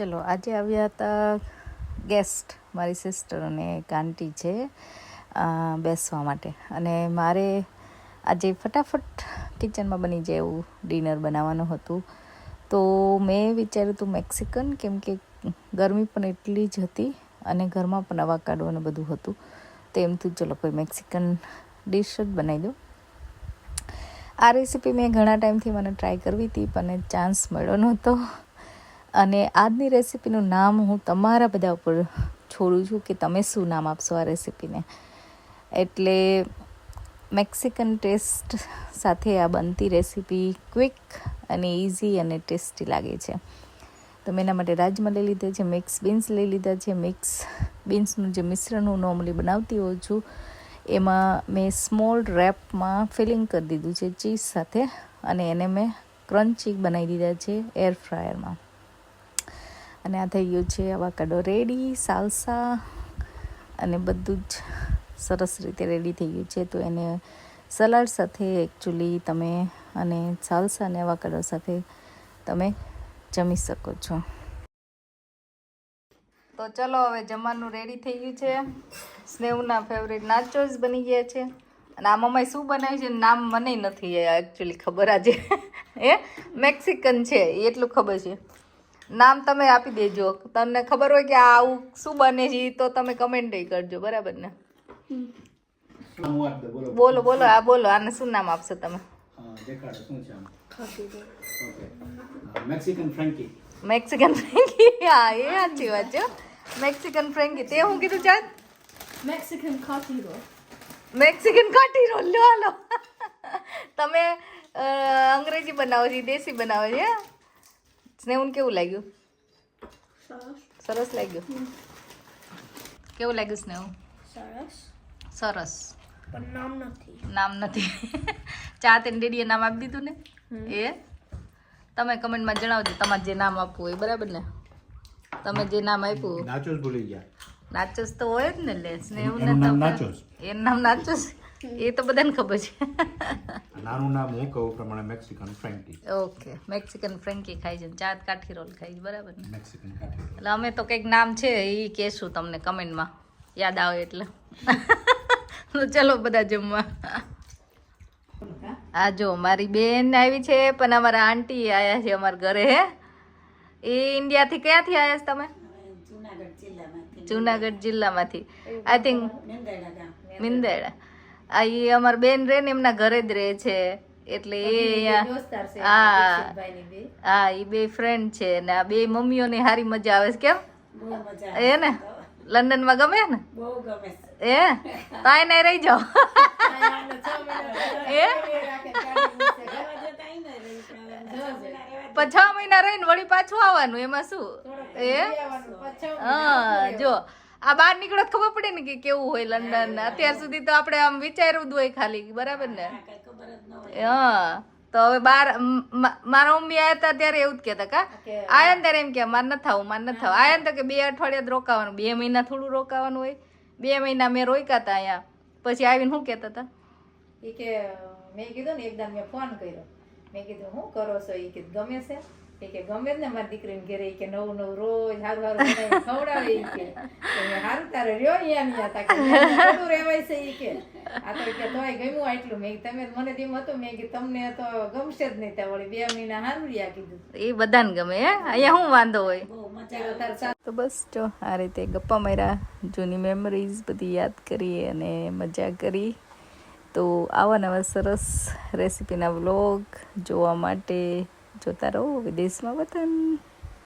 ચલો આજે આવ્યા હતા ગેસ્ટ, મારી સિસ્ટર અને એક આંટી છે બેસવા માટે, અને મારે આજે ફટાફટ કિચનમાં બની જાય એવું ડિનર બનાવવાનું હતું. તો મેં વિચાર્યું હતું મેક્સિકન, કેમ કે ગરમી પણ એટલી જ હતી અને ઘરમાં પણ અવાકાડો અને બધું હતું, તો એમ તો ચલો કોઈ મેક્સિકન ડિશ જ બનાવી દો. આ રેસીપી મેં ઘણા ટાઈમથી મને ટ્રાય કરવી હતી, પણ ચાન્સ મળ્યો નહોતો. અને આજની રેસીપીનું નામ હું તમારા બધા ઉપર છોડું છું કે તમે શું નામ આપશો આ રેસીપીને. એટલે મેક્સિકન ટેસ્ટ સાથે આ બનતી રેસીપી ક્વિક અને ઇઝી અને ટેસ્ટી લાગે છે. તો મેં એના માટે રાજમા લઈ લીધા છે, મિક્સ બીન્સ લઈ લીધા છે. મિક્સ બીન્સનું જે મિશ્રણ હું નોર્મલી બનાવતી હોઉં છું એમાં મેં સ્મોલ રેપમાં ફિલિંગ કરી દીધું છે ચીઝ સાથે, અને એને મેં ક્રન્ચી બનાવી દીધા છે એર ફ્રાયરમાં. અને આ થઈ ગયું છે અવાકાડો રેડી, સાલસા અને બધું જ સરસ રીતે રેડી થઈ ગયું છે. તો એને સલાડ સાથે એકચ્યુઅલી તમે અને સાલસા અને અવાકાડો સાથે તમે જમી શકો છો. તો ચલો હવે જમવાનું રેડી થઈ ગયું છે. સ્નેહના ફેવરેટ નાચોસ બની ગયા છે. અને આ મમ્માએ શું બનાવ્યું છે નામ મને નથી એકચ્યુઅલી ખબર. આજે મેક્સિકન છે એટલું ખબર છે. નામ તમે આપી દેજો, તમને ખબર હોય કે આવું શું બને છે તો તમે કમેન્ટ કરજો, બરાબર ને? બોલો બોલો, આ બોલો, આને શું નામ આપશો તમે? મેક્સિકન ફ્રેન્કી. મેક્સિકન ફ્રેન્કી, હા એ સાચી વાત છે. મેક્સિકન ફ્રેન્કી. તે હું કીધું ચાલ? Mexican coffee roll. મેક્સિકન કાઠી રોલ. લો લો તમે અંગ્રેજી બનાવો છો, દેશી બનાવો છો? સ્નેહુને કેવું લાગ્યું? સરસ લાગ્યું. કેવું લાગ્યું સ્નેહુ? સરસ. પણ નામ નથી. ચા તેને ડેડીએ નામ આપી દીધું ને? એ તમે કમેન્ટમાં જણાવજો તમારે જે નામ આપવું હોય, બરાબર ને? તમે જે નામ આપ્યું. નાચોસ ભૂલી ગયા. નાચોસ તો હોય જ ને. લે સ્નેહુ એનું નામ નાચોસ. એનું નામ નાચોસ, એ તો બધાને ખબર છે. નાનું નામ હું કહું પ્રમાણે Mexican frankie. Okay, Mexican frankie ખાઈ છે, ચા કાઠી રોલ ખાઈ છે, બરાબર ને? મેક્સિકન કાઠી. એટલે અમે તો કંઈક નામ છે એ કહેશું તમને કમેન્ટમાં, યાદ આવે એટલે. તો ચલો બધા જમવા. આ જો મારી બેન આવી છે, પણ અમારા આંટી આવ્યા છે અમારા ઘરે. એ ઇન્ડિયાથી ક્યાંથી આવ્યા છો તમે? જુનાગઢ જિલ્લામાંથી. I think Mindeda. આ એ અમારા બેન રે ને એમના ઘરે જ રહે છે, એટલે એ હા એ બે ફ્રેન્ડ છે ને. આ બે મમ્મીઓને હારી મજા આવે છે. કેમ એ ને લંડનમાં ગમે ને? એ તો આઈને રહી જાઓ. એ 6 મહિના રહીને વળી પાછું આવવાનું, એમાં શું? એ હા, જો આ બહાર નીકળો ખબર પડે ને કે કેવું હોય લંડન. અત્યાર સુધી તો આપણે આમ વિચાર્યું જ હોય ખાલી, બરાબર ને? હા, તો હવે બાર મારા મમ્મી આવ્યા હતા ત્યારે એવું જ કહેતા, કા આયા ને ત્યારે એમ કે મારે નથી આવું, મારે નથી આવું. આયા ને તો કે 2 અઠવાડિયા જ રોકાવાનું, 2 મહિના થોડું રોકાવાનું હોય. 2 મહિના મેં રોક્યા હતા અહીંયા. પછી આવીને શું કહેતા હતા એ કે મેં કીધું ને એકદમ મેં ફોન કર્યો, મેં કીધું શું કરો છો? એ કીધું ગમે છે. એ કે ગમે જ ને મારી દીકરીને ઘરે, કે નવું નવું રોજ સારું સારું બનાવીને ખવડાવે. એ કે સારું તારે રહ્યો અહીંયા હતા કે થોડું રહેવાય છે. એ કે આ તો કે તોય ગમ્યું આટલું. મેં તમે મને જેમ હતું, મેં કીધું તમને તો ગમશે જ નહીં. ત્યાં વળી 2 મહિના સારું રહ્યા કીધું. એ બધાને ગમે. અહીંયા શું વાંધો હોય? તો બસ જો આ રીતે ગપ્પા માર્યા, જૂની મેમરીઝ બધી યાદ કરી અને મજા કરી. તો આવા નવા સરસ રેસીપીના વ્લોગ જોવા માટે જોતા રહો વિદેશમાં વતન.